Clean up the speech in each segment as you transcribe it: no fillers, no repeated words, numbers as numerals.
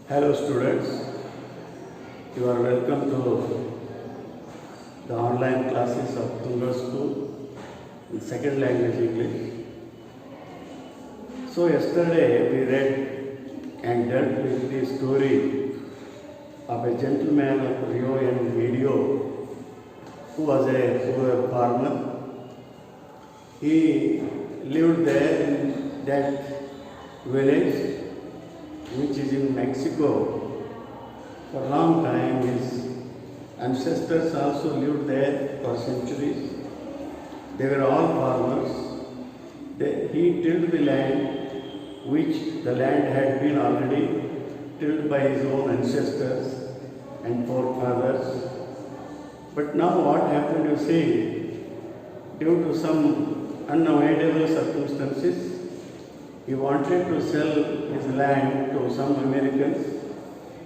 Hello students, you are welcome to the online classes of Tunga School in second language English. So yesterday we read and dealt with the story of a gentleman of Rio and Medio who was a poor farmer. He lived there in that village which is in Mexico. For a long time, his ancestors also lived there for centuries. They were all farmers. He tilled the land, which the land had been already tilled by his own ancestors and forefathers. But now what happened, you see, due to some unavoidable circumstances, he wanted to sell his land to some Americans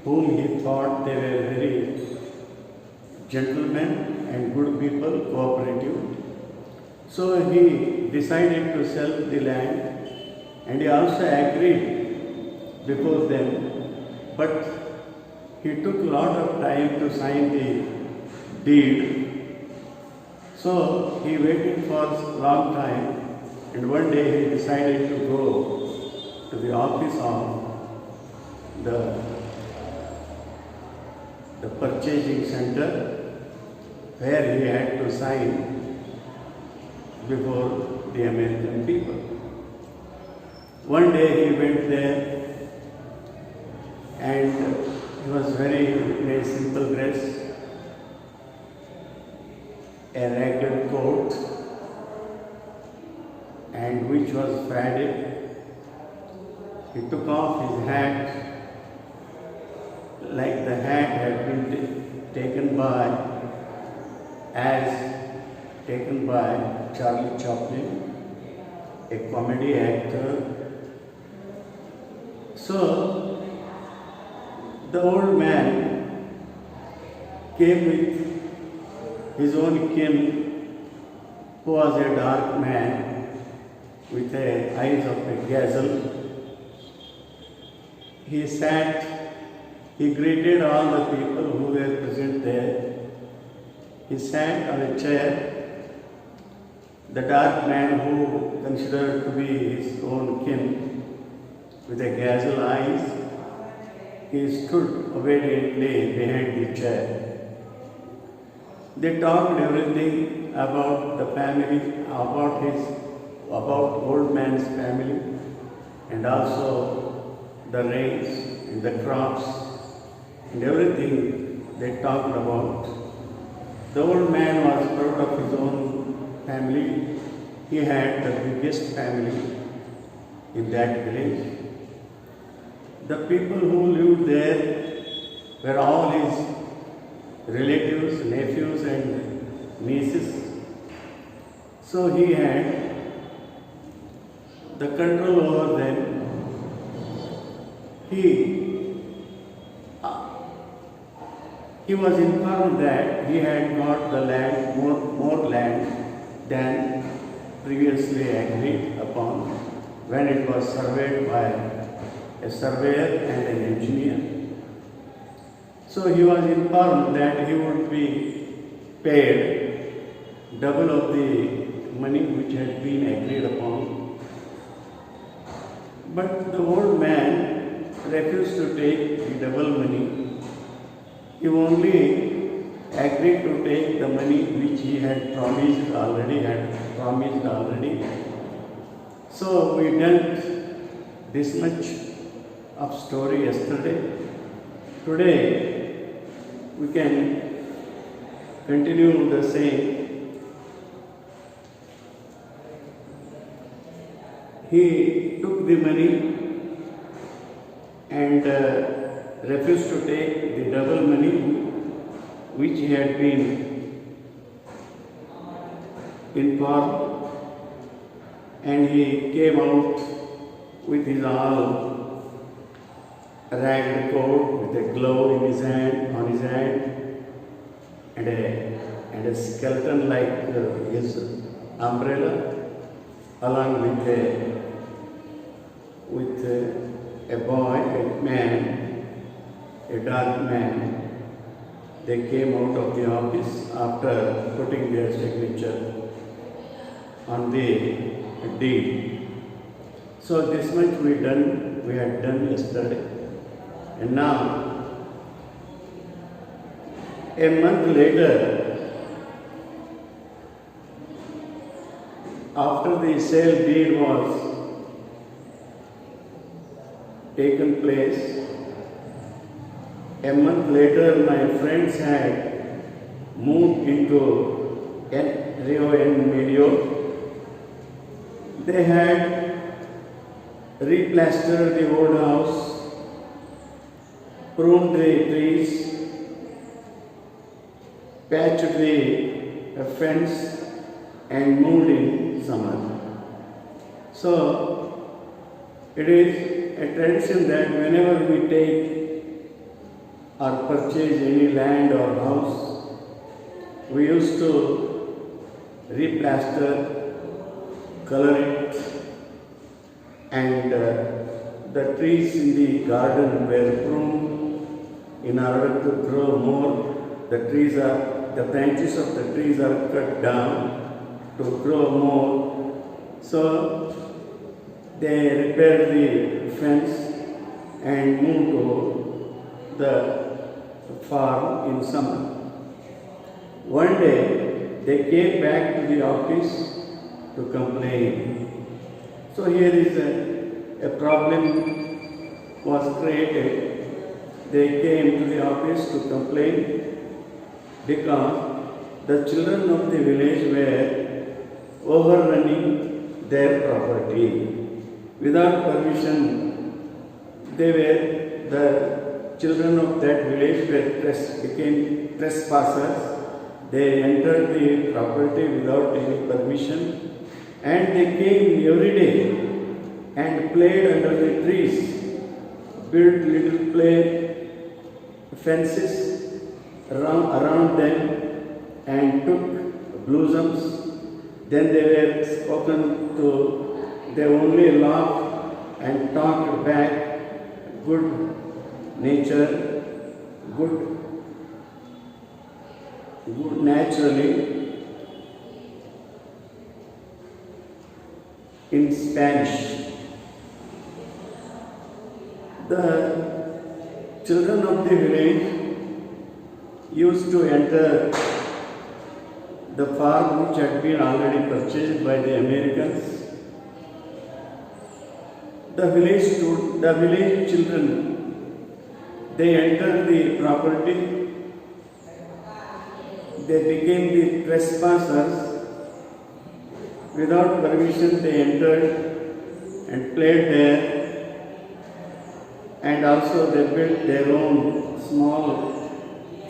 whom he thought they were very gentlemen and good people, cooperative. So he decided to sell the land and he also agreed before them. But he took a lot of time to sign the deed. So he waited for a long time. And one day he decided to go to the office of the purchasing center where he had to sign before the American people. One day he went there and he was in a simple dress, a ragged coat, and which was faded. He took off his hat like the hat had been taken by Charlie Chaplin, a comedy actor. So the old man came with his own kin, who was a dark man with the eyes of a gazelle. He sat, he greeted all the people who were present there. He sat on a chair. The dark man, who considered to be his own kin, with a gazelle eyes, he stood obediently behind the chair. They talked everything about the family, about old man's family, and also the rains and the crops and everything they talked about. The old man was proud of his own family. He had the biggest family in that village. The people who lived there were all his relatives, nephews and nieces. So he had the control over them. He was informed that he had got the land, more land than previously agreed upon when it was surveyed by a surveyor and an engineer. So he was informed that he would be paid double of the money which had been agreed upon. But the old man refused to take the double money. He only agreed to take the money which he had promised already. So we dealt this much of story yesterday. Today we can continue the same. He took the money and refused to take the double money which he had been informed, and he came out with his all ragged coat, with a glove in his hand, and a skeleton like his umbrella, along with a boy, a man dark man. They came out of the office after putting their signature on the deed. So this much we had done yesterday. And now, a month later, after the sale deed was taken place, a month later my friends had moved into Rio en Medio. They had replastered the old house, pruned the trees, patched the fence and moved in summer. So it is a tradition that whenever we take or purchase any land or house, we used to replaster, color it, and the trees in the garden were pruned in order to grow more. The branches of the trees are cut down to grow more. So they repaired the fence and moved to the farm in summer. One day they came back to the office to complain. So here is a problem was created. They came to the office to complain because the children of the village were overrunning their property. Without permission, the children of that village became trespassers. They entered the property without any permission, and they came every day and played under the trees, built little play fences around them and took blossoms. Then they were spoken to, they only laughed and talked back good nature, good naturally in Spanish. The children of the village used to enter the farm which had been already purchased by the Americans. The village children, they entered the property. They became the trespassers. Without permission, they entered and played there, and also they built their own small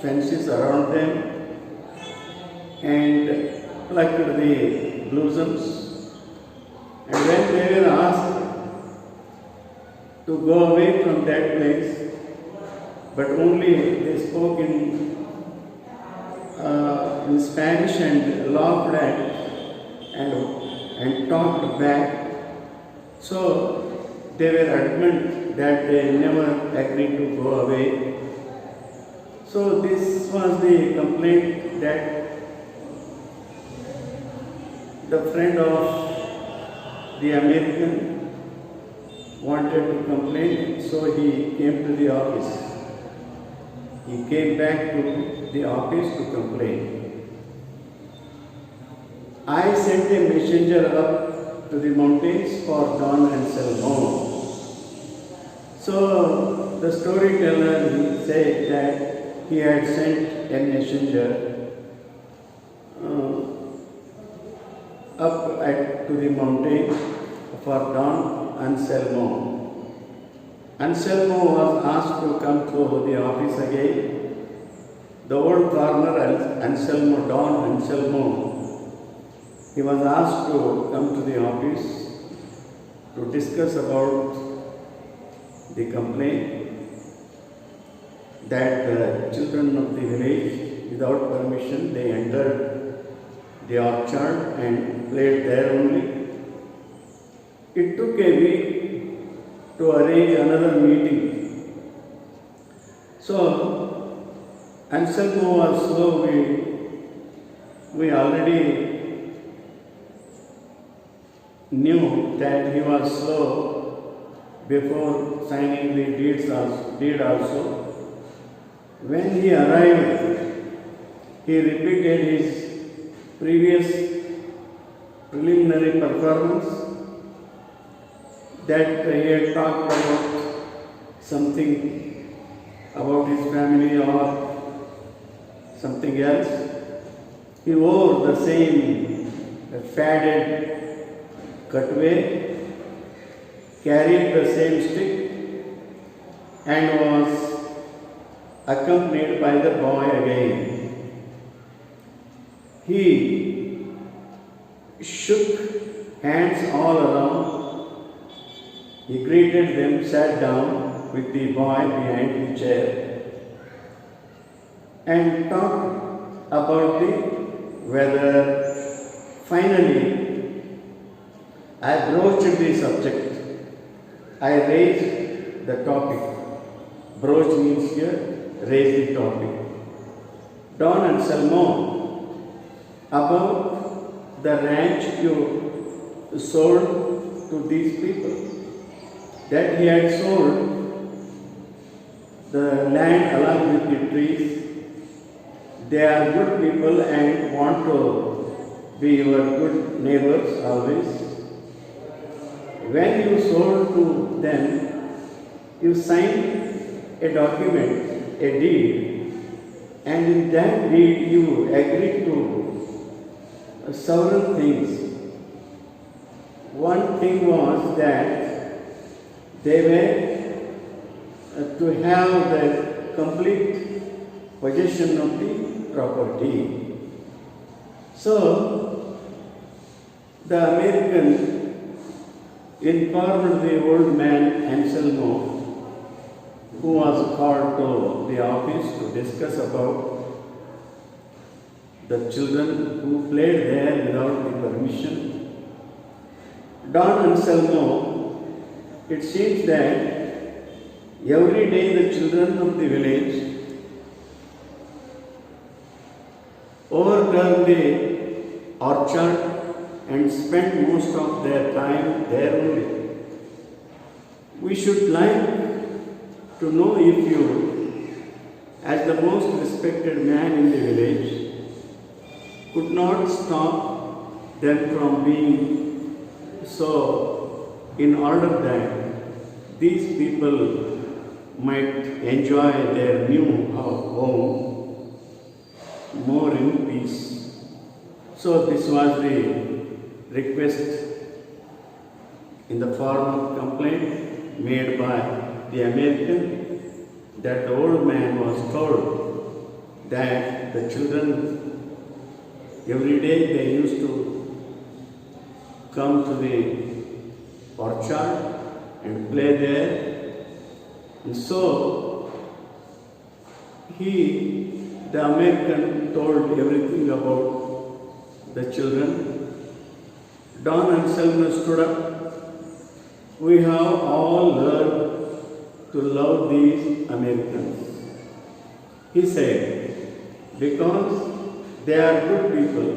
fences around them and plucked the blossoms. And when they were asked to go away from that place, but only they spoke in Spanish and laughed at and talked back. So they were adamant that they never agreed to go away. So this was the complaint that the friend of the American wanted to complain, so he came to the office. He came back to the office to complain. I sent a messenger up to the mountains for Don Anselmo. So the storyteller said that he had sent a messenger to the mountain for Don Anselmo. Anselmo was asked to come to the office again. The old farmer Anselmo, Don Anselmo, he was asked to come to the office to discuss about the complaint that the children of the village, without permission, they entered the orchard and played there only. It took a week to arrange another meeting. So, Anselmo was slow. We already knew that he was slow before signing the deed also. When he arrived, he repeated his previous preliminary performance that he had talked about something about his family or something else. He wore the same faded cutaway, carried the same stick, and was accompanied by the boy again. He shook hands all around. He greeted them, sat down with the boy behind the chair, and talked about the weather. Finally, I broached the subject. I raised the topic. Broach means here, raise the topic. Don Anselmo, about the ranch you sold to these people, that he had sold the land along with the trees. They are good people and want to be your good neighbors always. When you sold to them, you signed a document, a deed, and in that deed you agreed to several things. One thing was that they were to have the complete possession of the property. So, the American informed the old man Anselmo, who was called to the office to discuss about the children who played there without the permission. Don Anselmo, it seems that every day the children of the village overturned the orchard and spent most of their time there only. We should like to know if you, as the most respected man in the village, could not stop them from being so, in order that these people might enjoy their new home more in peace. So this was the request in the form of complaint made by the American, that the old man was told that the children every day they used to come to the orchard and play there. And so the American told everything about the children. Don Anselmo stood up. We have all learned to love these Americans. He said, because they are good people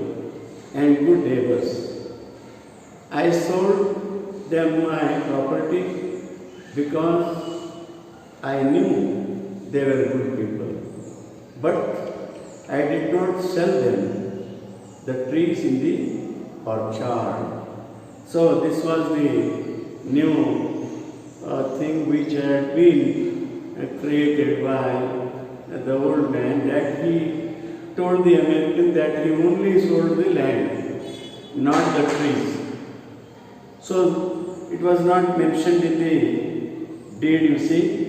and good neighbors. I sold them my property because I knew they were good people, but I did not sell them the trees in the orchard. So this was the new thing which had been created by the old man, that he told the American that he only sold the land, not the trees. So it was not mentioned in the deed, you see.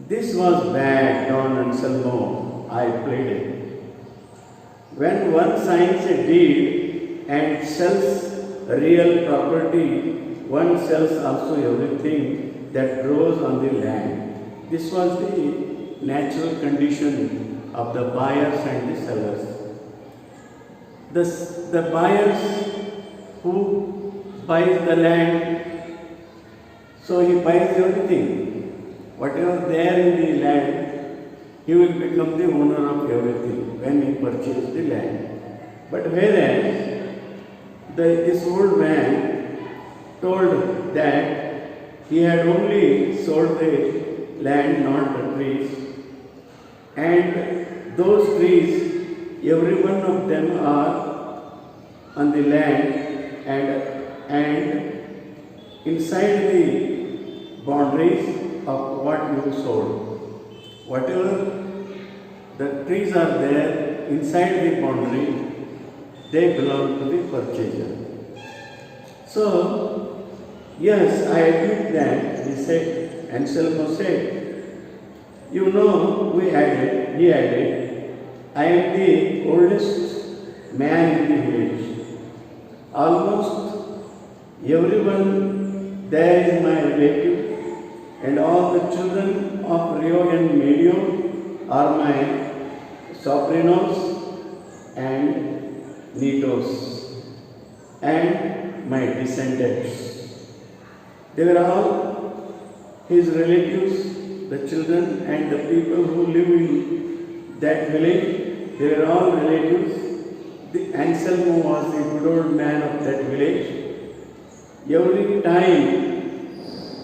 This was bad, Don Anselmo. I played it. When one signs a deed and sells real property, one sells also everything that grows on the land. This was the natural condition of the buyers and the sellers. The buyers who buys the land, so he buys everything. whatever there in the land, he will become the owner of everything when he purchases the land. But whereas this old man told that he had only sold the land, not the trees, and those trees, every one of them are on the land and inside the boundaries of what you sold. Whatever the trees are there inside the boundary, they belong to the purchaser. So, yes, I admit that, he said, Anselmo said, you know, he added, I am the oldest man in the village. Almost everyone there is my relative, and all the children of Rio and Medio are my sobrinos and nietos, and my descendants. They were all his relatives, the children and the people who live in that village. They were all relatives. The Anselmo was the good old man of that village. Every time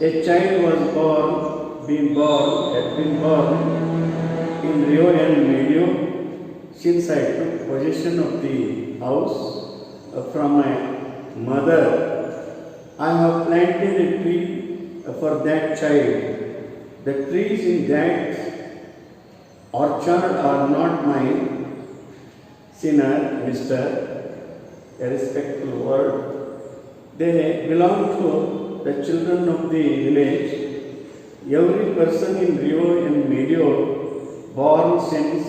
a child was had been born in Rio and Medio, since I took possession of the house from my mother, I have planted a tree for that child. The trees in that orchard are not mine. Sinner, Mr. a respectful word. They belong to the children of the village. Every person in Rio and Medio born since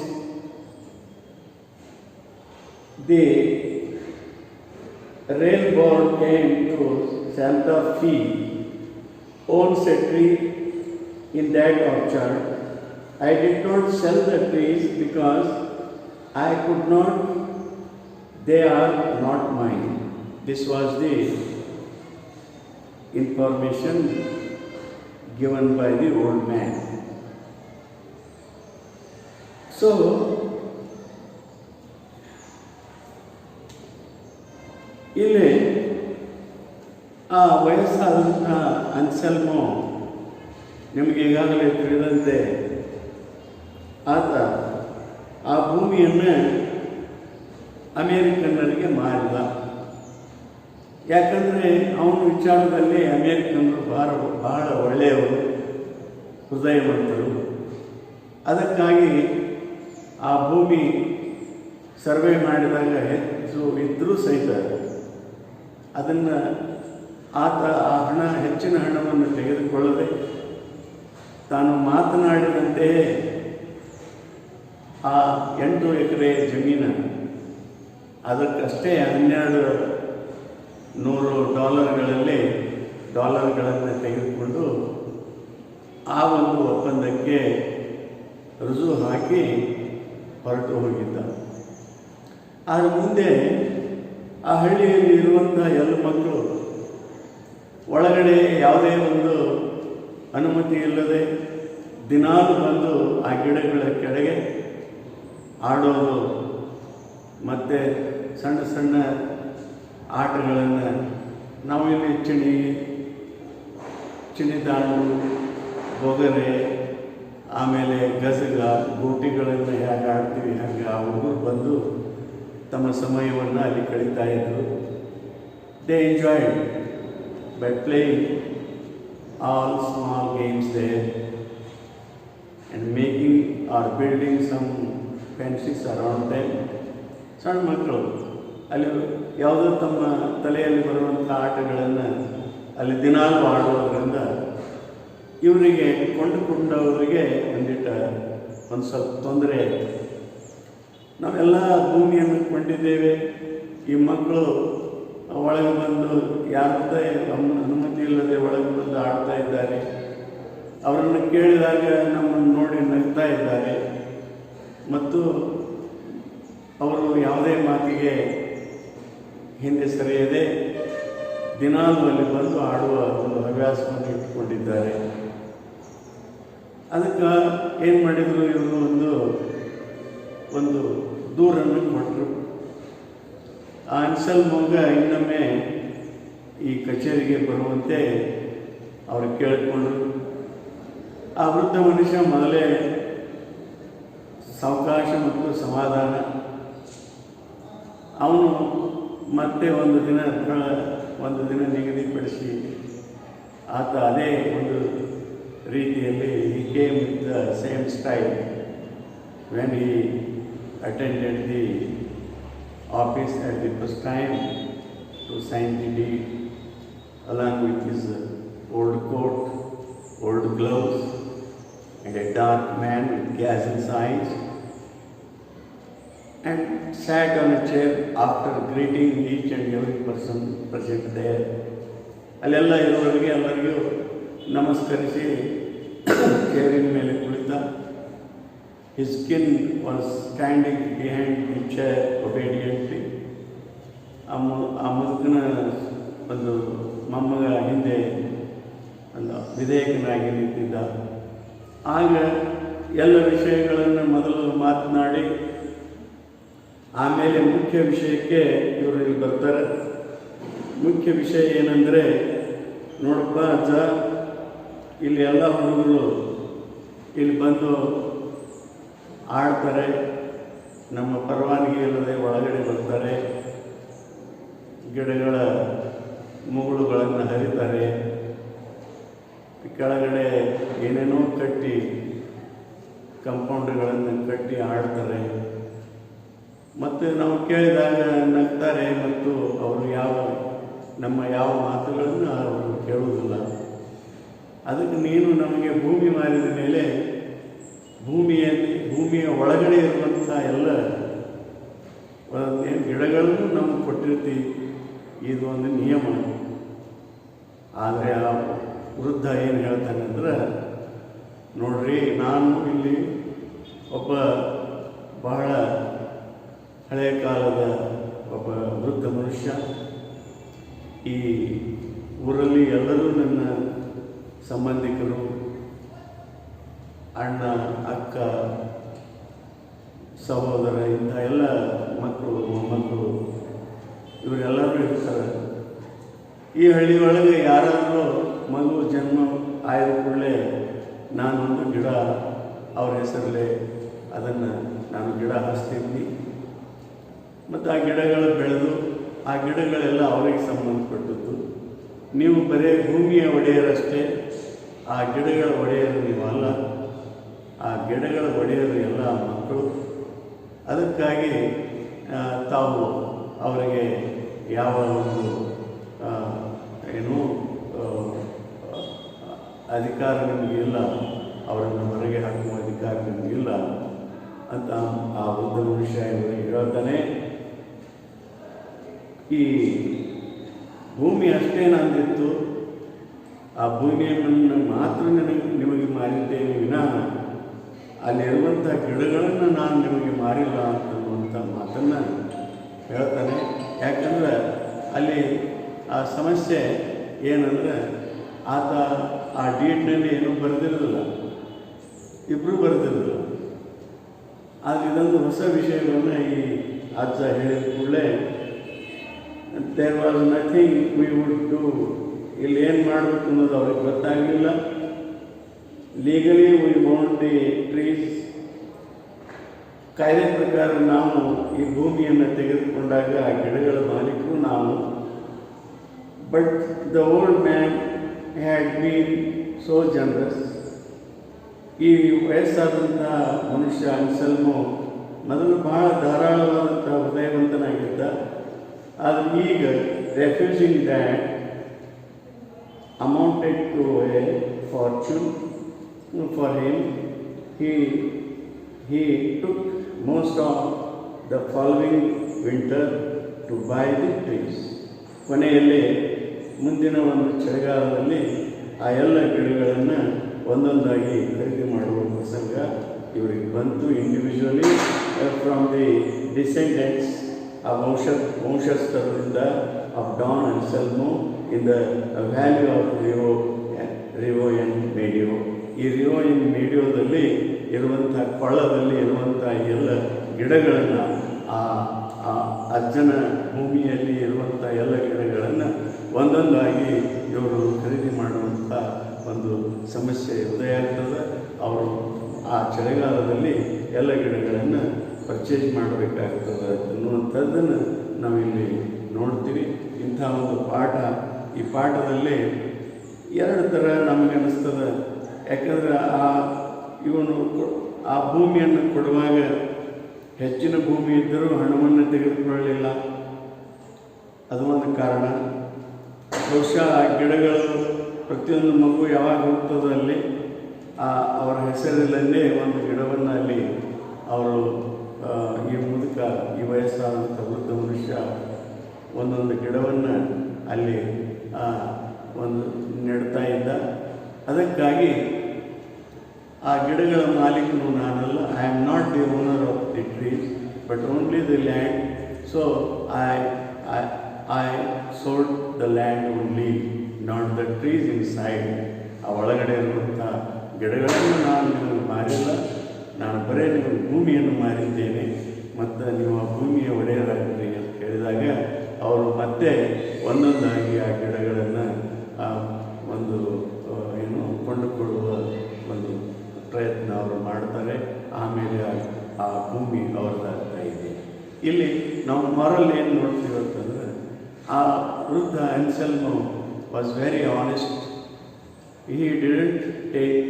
the railroad came to Santa Fe owns a tree in that orchard. I did not sell the trees because I could not, they are not mine. This was the information given by the old man. So, ಇಲ್ಲಿ ಆ ವಯಸ್ಸಾದಂಥ Anselmo ನಿಮಗೆ ಈಗಾಗಲೇ ತಿಳಿದಂತೆ ಆತ ಆ ಭೂಮಿಯನ್ನು ಅಮೇರಿಕನ್ನರಿಗೆ ಮಾರಿದ. ಯಾಕಂದರೆ ಅವನ ವಿಚಾರದಲ್ಲಿ ಅಮೇರಿಕನ್ನರು ಬಹಳ ಒಳ್ಳೆಯವರು, ಹೃದಯವಂತರು. ಅದಕ್ಕಾಗಿ ಆ ಭೂಮಿ ಸರ್ವೆ ಮಾಡಿದಾಗ ಹೆಚ್ಚು ಇದ್ದರೂ ಸಹಿತ ಅದನ್ನು ಆತ ಆ ಹೆಚ್ಚಿನ ಹಣವನ್ನು ತೆಗೆದುಕೊಳ್ಳದೆ ತಾನು ಮಾತನಾಡಿದಂತೆಯೇ ಆ 8 ಎಕರೆ ಜಮೀನು ಅದಕ್ಕಷ್ಟೇ $1,200 ತೆಗೆದುಕೊಂಡು ಆ ಒಂದು ಒಪ್ಪಂದಕ್ಕೆ ರುಜು ಹಾಕಿ ಹೊರಟು ಹೋಗಿದ್ದ. ಆದ ಮುಂದೆ ಆ ಹಳ್ಳಿಯಲ್ಲಿ ಇರುವಂಥ ಎಲ್ಲ ಮಕ್ಕಳು ಒಳಗಡೆ ಯಾವುದೇ ಒಂದು ಅನುಮತಿ ಇಲ್ಲದೆ ದಿನಾಲು ಬಂದು ಆ ಗಿಡಗಳ ಕೆಳಗೆ ಆಡೋದು ಮತ್ತು ಸಣ್ಣ ಸಣ್ಣ ಆಟಗಳನ್ನು ನಾವು ಇಲ್ಲಿ ಚಿಣಿದಾಂಡು, ಬೊಗರೆ, ಆಮೇಲೆ ಗಜಗ, ಗೋಟಿಗಳನ್ನು ಹೇಗೆ ಆಡ್ತೀವಿ ಹಾಗೆ ಆ ಹುಡುಗರು ಬಂದು ತಮ್ಮ ಸಮಯವನ್ನು ಅಲ್ಲಿ ಕಳೀತಾ ಇದ್ದರು. They enjoyed by playing all small games there and making or building some fences around them. ಸಣ್ಣ ಮಕ್ಕಳು ಅಲ್ಲಿ ಯಾವುದೋ ತಮ್ಮ ತಲೆಯಲ್ಲಿ ಬರುವಂಥ ಆಟಗಳನ್ನು ಅಲ್ಲಿ ದಿನಾಲು ಆಡುವುದರಿಂದ ಇವರಿಗೆ ಕೊಂಡವರಿಗೆ ಒಂದು ಸ್ವಲ್ಪ ತೊಂದರೆ ಆಯಿತು. ನಾವೆಲ್ಲ ಭೂಮಿಯನ್ನು ಕೊಂಡಿದ್ದೇವೆ, ಈ ಮಕ್ಕಳು ಒಳಗೆ ಬಂದು ಯಾರದೇ ಅನುಮತಿ ಇಲ್ಲದೆ ಒಳಗೆ ಬಂದು ಆಡ್ತಾ ಇದ್ದಾರೆ, ಅವರನ್ನು ಕೇಳಿದಾಗ ನಮ್ಮನ್ನು ನೋಡಿ ನಗ್ತಾ ಇದ್ದಾರೆ ಮತ್ತು ಅವರು ಯಾವುದೇ ಮಾತಿಗೆ ಹಿಂದೆ ಸರಿಯದೆ ದಿನಾಲು ಅಲ್ಲಿ ಬಂದು ಆಡುವ ಒಂದು ಹವ್ಯಾಸವನ್ನು ಇಟ್ಟುಕೊಂಡಿದ್ದಾರೆ. ಅದಕ್ಕೆ ಏನು ಮಾಡಿದರು ಇವರು ಒಂದು ದೂರನ್ನು ಕೊಟ್ಟರು. ಆ ಅನ್ಸಲ್ಮೋಗ ಇನ್ನೊಮ್ಮೆ ಈ ಕಚೇರಿಗೆ ಬರುವಂತೆ ಅವರು ಕೇಳಿಕೊಂಡ್ರು. ಆ ವೃದ್ಧ ಮನುಷ್ಯ ಮೊದಲೇ ಸಾವಕಾಶ ಮತ್ತು ಸಮಾಧಾನ. ಅವನು ಮತ್ತೆ ಒಂದು ದಿನ ನಿಗದಿಪಡಿಸಿ ಆತ ಅದೇ ಒಂದು ರೀತಿಯಲ್ಲಿ he came with the same style when he attended the office at the first time to sign the deed, along with his old coat, old gloves, and a dark man with gazelle eyes, and sat on a chair after greeting each and every person present there. ಅಲ್ಲೆಲ್ಲ ಇರುವವರಿಗೆ ಎಲ್ಲರಿಗೂ ನಮಸ್ಕರಿಸಿ ಚೇರಿನ ಮೇಲೆ ಕುಳಿತ. His kin was standing behind the chair obediently. ಆ ಮುದುಕನ ಒಂದು ಮೊಮ್ಮಗ ಹಿಂದೆ ಒಂದು ವಿಧೇಯಕನಾಗಿ ನಿಂತಿದ್ದ. ಆಗ ಎಲ್ಲ ವಿಷಯಗಳನ್ನು ಮೊದಲು ಮಾತನಾಡಿ ಆಮೇಲೆ ಮುಖ್ಯ ವಿಷಯಕ್ಕೆ ಇವರು ಇಲ್ಲಿ ಬರ್ತಾರೆ. ಮುಖ್ಯ ವಿಷಯ ಏನಂದರೆ, ನೋಡಪ್ಪ ಅಜ್ಜ, ಇಲ್ಲಿ ಎಲ್ಲ ಹುಡುಗರು ಇಲ್ಲಿ ಬಂದು ಆಡ್ತಾರೆ, ನಮ್ಮ ಪರವಾನಗಿ ಇಲ್ಲದೆ ಒಳಗಡೆ ಬರ್ತಾರೆ, ಗಿಡಗಳ ಮುಗುಳುಗಳನ್ನು ಹರಿತಾರೆ, ಕೆಳಗಡೆ ಏನೇನೋ ಕಟ್ಟಿ ಕಂಪೌಂಡ್ಗಳನ್ನು ಕಟ್ಟಿ ಆಡ್ತಾರೆ. ಮತ್ತು ನಾವು ಕೇಳಿದಾಗ ನಗ್ತಾರೆ ಮತ್ತು ಅವರು ನಮ್ಮ ಯಾವ ಮಾತುಗಳನ್ನು ಅವರು ಕೇಳುವುದಿಲ್ಲ. ಅದಕ್ಕೆ ನೀನು ನಮಗೆ ಭೂಮಿ ಮಾರಿದ ಮೇಲೆ ಭೂಮಿಯ ಒಳಗಡೆ ಇರುವಂಥ ಎಲ್ಲ ಗಿಡಗಳನ್ನು ನಮಗೆ ಕೊಟ್ಟಿರ್ತಿ, ಇದು ಒಂದು ನಿಯಮ. ಆದರೆ ಆ ವೃದ್ಧ ಏನು ಹೇಳ್ತಾನೆ ಅಂದ್ರೆ, ನೋಡ್ರಿ, ನಾನು ಇಲ್ಲಿ ಒಬ್ಬ ಬಹಳ ಹಳೆಯ ಕಾಲದ ಒಬ್ಬ ವೃದ್ಧ ಮನುಷ್ಯ. ಈ ಊರಲ್ಲಿ ಎಲ್ಲರೂ ನನ್ನ ಸಂಬಂಧಿಕರು, ಅಣ್ಣ, ಅಕ್ಕ, ಸಹೋದರ, ಇಂಥ ಎಲ್ಲ ಮಕ್ಕಳು, ಮೊಮ್ಮಕ್ಕಳು ಇವರೆಲ್ಲರೂ ಇರ್ತಾರೆ. ಈ ಹಳ್ಳಿ ಒಳಗೆ ಯಾರಾದರೂ ಮಗು ಜನ್ಮ ಆದ ಕೂಡಲೇ ನಾನೊಂದು ಗಿಡ ಅವ್ರ ಹೆಸರಲ್ಲೇ ಅದನ್ನು ನಾನು ಗಿಡ ಹಚ್ತಿದ್ನಿ. ಮತ್ತು ಆ ಗಿಡಗಳು ಬೆಳೆದು ಆ ಗಿಡಗಳೆಲ್ಲ ಅವರಿಗೆ ಸಂಬಂಧಪಟ್ಟದ್ದು. ನೀವು ಬರೀ ಭೂಮಿಯ ಒಡೆಯರಷ್ಟೇ, ಆ ಗಿಡಗಳ ಒಡೆಯರು ನೀವು ಅಲ್ಲ. ಆ ಗಿಡಗಳ ಒಡೆಯರು ಎಲ್ಲ ಮಕ್ಕಳು. ಅದಕ್ಕಾಗಿ ತಾವು ಅವರಿಗೆ ಯಾವ ಒಂದು ಅಧಿಕಾರ ನಿಮಗಿಲ್ಲ, ಅವರನ್ನು ಹೊರಗೆ ಹಾಕುವ ಅಧಿಕಾರ ನಿಮಗಿಲ್ಲ ಅಂತ ಆ ವೃದ್ಧ ಮನುಷ್ಯ ಇವರಿಗೆ ಹೇಳ್ತಾನೆ. ಈ ಭೂಮಿ ಅಷ್ಟೇ ನಂದಿತ್ತು, ಆ ಭೂಮಿಯನ್ನು ಮಾತ್ರ ನಿಮಗೆ ಮಾರಿದ್ದೇನೆ ವಿನಃ ಅಲ್ಲಿರುವಂಥ ಗಿಡಗಳನ್ನು ನಾನು ನಿಮಗೆ ಮಾರಿಲ್ಲ ಅಂತನ್ನುವಂಥ ಮಾತನ್ನು ಹೇಳ್ತಾನೆ. ಯಾಕಂದರೆ ಅಲ್ಲಿ ಆ ಸಮಸ್ಯೆ ಏನಂದರೆ, ಆತ ಆ ಡೇಟ್ನಲ್ಲಿ ಏನೂ ಬರೆದಿರೋದಿಲ್ಲ, ಇಬ್ಬರೂ ಬರೆದಿರೋದಿಲ್ಲ. ಆದರೆ ಇದೊಂದು ಹೊಸ ವಿಷಯವನ್ನು ಈ ಅಜ್ಜ ಹೇಳಿದ ಕೂಡಲೇ there was nothing we would do. ಇಲ್ಲಿ ಏನು ಮಾಡಬೇಕು ಅನ್ನೋದು ಅವ್ರಿಗೆ ಗೊತ್ತಾಗಲಿಲ್ಲ. Legally we bound the trees. ಕಾಯ್ದೆ ಪ್ರಕಾರ ನಾವು ಈ ಭೂಮಿಯನ್ನು ತೆಗೆದುಕೊಂಡಾಗ ಆ ಗಿಡಗಳ ಮಾಲೀಕರು ನಾವು. But the old man had been so generous. ಈ ವಯಸ್ಸಾದಂಥ ಮನುಷ್ಯ ಅನ್ಸಲ್ಮೋ ಮೊದಲು ಬಹಳ ಧಾರಾಳವಾದಂಥ ಹೃದಯವಂತನಾಗಿದ್ದ. ಆದರೆ ಈಗ refusing that amounted to a fortune for him, he took most of the following winter to buy the trees. ಕೊನೆಯಲ್ಲಿ ಮುಂದಿನ ಒಂದು ಚಳಿಗಾಲದಲ್ಲಿ ಆ ಎಲ್ಲ ಗಿಡಗಳನ್ನು ಒಂದೊಂದಾಗಿ ಖರೀದಿ ಮಾಡುವ ಪ್ರಸಂಗ ಇವರಿಗೆ ಬಂತು. ಇಂಡಿವಿಜುವಲಿ ಫ್ರಮ್ ದಿ ಡಿಸೆಂಡೆಂಟ್ಸ್ ಆ ವಂಶಸ್ಥರಿಂದ of Don and Salmo in the valley of Rivo and Medio. ಈ ರಿಯೋಯಿನ್ ಮೀಡಿಯೋದಲ್ಲಿ ಇರುವಂಥ ಕೊಳ್ಳದಲ್ಲಿ ಇರುವಂಥ ಎಲ್ಲ ಗಿಡಗಳನ್ನು ಆ ಅಜ್ಜನ ಭೂಮಿಯಲ್ಲಿ ಇರುವಂಥ ಎಲ್ಲ ಗಿಡಗಳನ್ನು ಒಂದೊಂದಾಗಿ ಇವರು ಖರೀದಿ ಮಾಡುವಂಥ ಒಂದು ಸಮಸ್ಯೆ ಉದಯ ಆಗ್ತದೆ. ಅವರು ಆ ಚಳಿಗಾಲದಲ್ಲಿ ಎಲ್ಲ ಗಿಡಗಳನ್ನು ಪರ್ಚೇಸ್ ಮಾಡಬೇಕಾಗ್ತದೆ ಅನ್ನುವಂಥದ್ದನ್ನು ನಾವಿಲ್ಲಿ ನೋಡ್ತೀವಿ. ಇಂಥ ಒಂದು ಪಾಠ, ಈ ಪಾಠದಲ್ಲಿ ಎರಡು ಥರ ನಮಗೆ ಅನ್ನಿಸ್ತದೆ. ಯಾಕಂದರೆ ಇವನು ಆ ಭೂಮಿಯನ್ನು ಕೊಡುವಾಗ ಹೆಚ್ಚಿನ ಭೂಮಿ ಇದ್ದರೂ ಹಣವನ್ನು ತೆಗೆದುಕೊಳ್ಳಲಿಲ್ಲ, ಅದು ಒಂದು ಕಾರಣ. ಬಹುಶಃ ಆ ಗಿಡಗಳು ಪ್ರತಿಯೊಂದು ಮಗು ಯಾವಾಗ ಹೋಗ್ತದೋ ಅಲ್ಲಿ ಅವರ ಹೆಸರಿನಲ್ಲೇ ಒಂದು ಗಿಡವನ್ನು ಅಲ್ಲಿ ಅವರು ಈ ಮುದುಕ, ಈ ವಯಸ್ಸಾದಂಥ ವೃದ್ಧ ಮನುಷ್ಯ ಒಂದೊಂದು ಗಿಡವನ್ನು ಅಲ್ಲಿ ಒಂದು ನೆಡ್ತಾ ಇದ್ದ. ಅದಕ್ಕಾಗಿ ಆ ಗಿಡಗಳ ಮಾಲೀಕನು ನಾನಲ್ಲ. I am not the owner of the trees but only the land. So I sold the land only, not the trees in side. ಆ ಒಳಗಡೆ ಇರುವಂಥ ಗಿಡಗಳನ್ನು ನಾನು ನಿಮಗೆ ಮಾರಿಲ್ಲ, ನಾನು ಬರೀ ನಿಮಗೆ ಭೂಮಿಯನ್ನು ಮಾರಿದ್ದೇನೆ ಮತ್ತು ನೀವು ಆ ಭೂಮಿಯ ಒಡೆಯರಾಗಿರಿ ಅಂತ ಹೇಳಿದಾಗ ಅವರು ಮತ್ತೆ ಒಂದೊಂದಾಗಿ ಆ ಗಿಡಗಳನ್ನು ಒಂದು ಕೊಂಡುಕೊಳ್ಳುವ ಒಂದು ಪ್ರಯತ್ನ ಅವರು ಮಾಡ್ತಾರೆ. ಆಮೇಲೆ ಆ ಭೂಮಿ ಅವ್ರದ್ದಾಗ್ತಾ ಇದೆ. ಇಲ್ಲಿ ನಾವು ಮಾರಲ್ ಏನು ನೋಡ್ತೀವಿ ಅಂತಂದರೆ, ಆ ವೃದ್ಧ Anselmo was very honest. He didn't take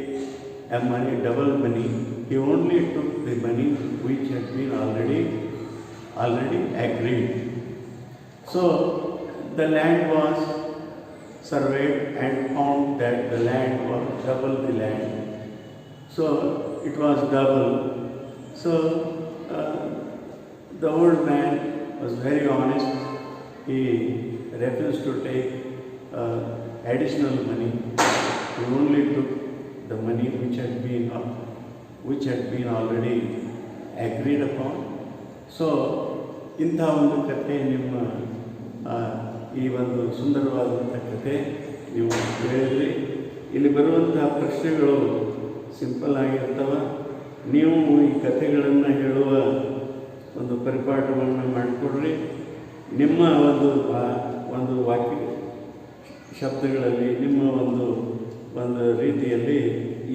a money, double money. He only took the money which had been already agreed. So the land was surveyed and found that the land was double the land. So it was double. So the old man was very honest. He refused to take additional money. He only took the money which had been already agreed upon. So ಇಂಥ ಒಂದು ಕಥೆ ನಿಮ್ಮ ಈ ಒಂದು ಸುಂದರವಾದಂಥ ಕಥೆ ನೀವು ಹೇಳಿದ್ರಿ. ಇಲ್ಲಿ ಬರುವಂಥ ಪ್ರಶ್ನೆಗಳು ಸಿಂಪಲ್ ಆಗಿರ್ತವೆ. ನೀವು ಈ ಕಥೆಗಳನ್ನು ಹೇಳುವ ಒಂದು ಪರಿಪಾಠವನ್ನು ಮಾಡಿಕೊಡ್ರಿ. ನಿಮ್ಮ ಒಂದು ವಾಕ್ಯ ಶಬ್ದಗಳಲ್ಲಿ, ನಿಮ್ಮ ಒಂದು ರೀತಿಯಲ್ಲಿ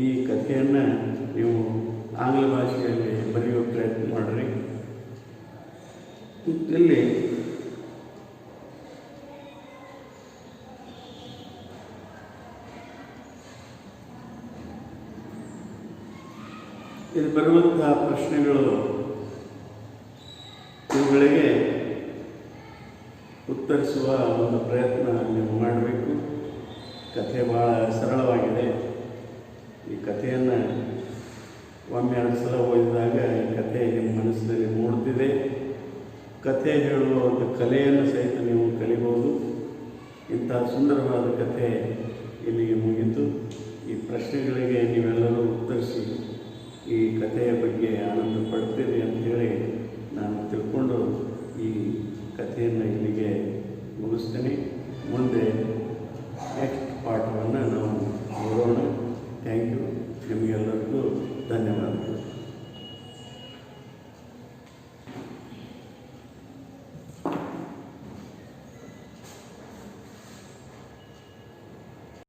ಈ ಕಥೆಯನ್ನು ನೀವು ಆಂಗ್ಲ ಭಾಷೆಯಲ್ಲಿ ಬರೆಯುವ ಪ್ರಯತ್ನ ಮಾಡಿರಿ. ಇಲ್ಲಿ ಬರುವಂತಹ ಪ್ರಶ್ನೆಗಳು, ಇವುಗಳಿಗೆ ಉತ್ತರಿಸುವ ಒಂದು ಪ್ರಯತ್ನ ನೀವು ಮಾಡಬೇಕು. ಕಥೆ ಭಾಳ ಸರಳವಾಗಿದೆ. ಈ ಕಥೆಯನ್ನು ಒಮ್ಮೆರಡು ಸಲ ಓದಿದಾಗ ಈ ಕಥೆ ನಿಮ್ಮ ಮನಸ್ಸಿನಲ್ಲಿ ಮೂಡ್ತಿದೆ. ಕಥೆ ಹೇಳುವ ಒಂದು ಕಲೆಯನ್ನು ಸಹಿತ ನೀವು ಕಲಿಬೋದು. ಇಂಥ ಸುಂದರವಾದ ಕಥೆ ಇಲ್ಲಿಗೆ ಮುಗಿತು. ಈ ಪ್ರಶ್ನೆಗಳಿಗೆ ನೀವೆಲ್ಲರೂ ಉತ್ತರಿಸಿ ಈ ಕಥೆಯ ಬಗ್ಗೆ ಆನಂದ ಪಡ್ತೀರಿ ಅಂಥೇಳಿ ನಾನು ತಿಳ್ಕೊಂಡು ಈ ಕಥೆಯನ್ನು ಇಲ್ಲಿಗೆ ಮುಗಿಸ್ತೇನೆ.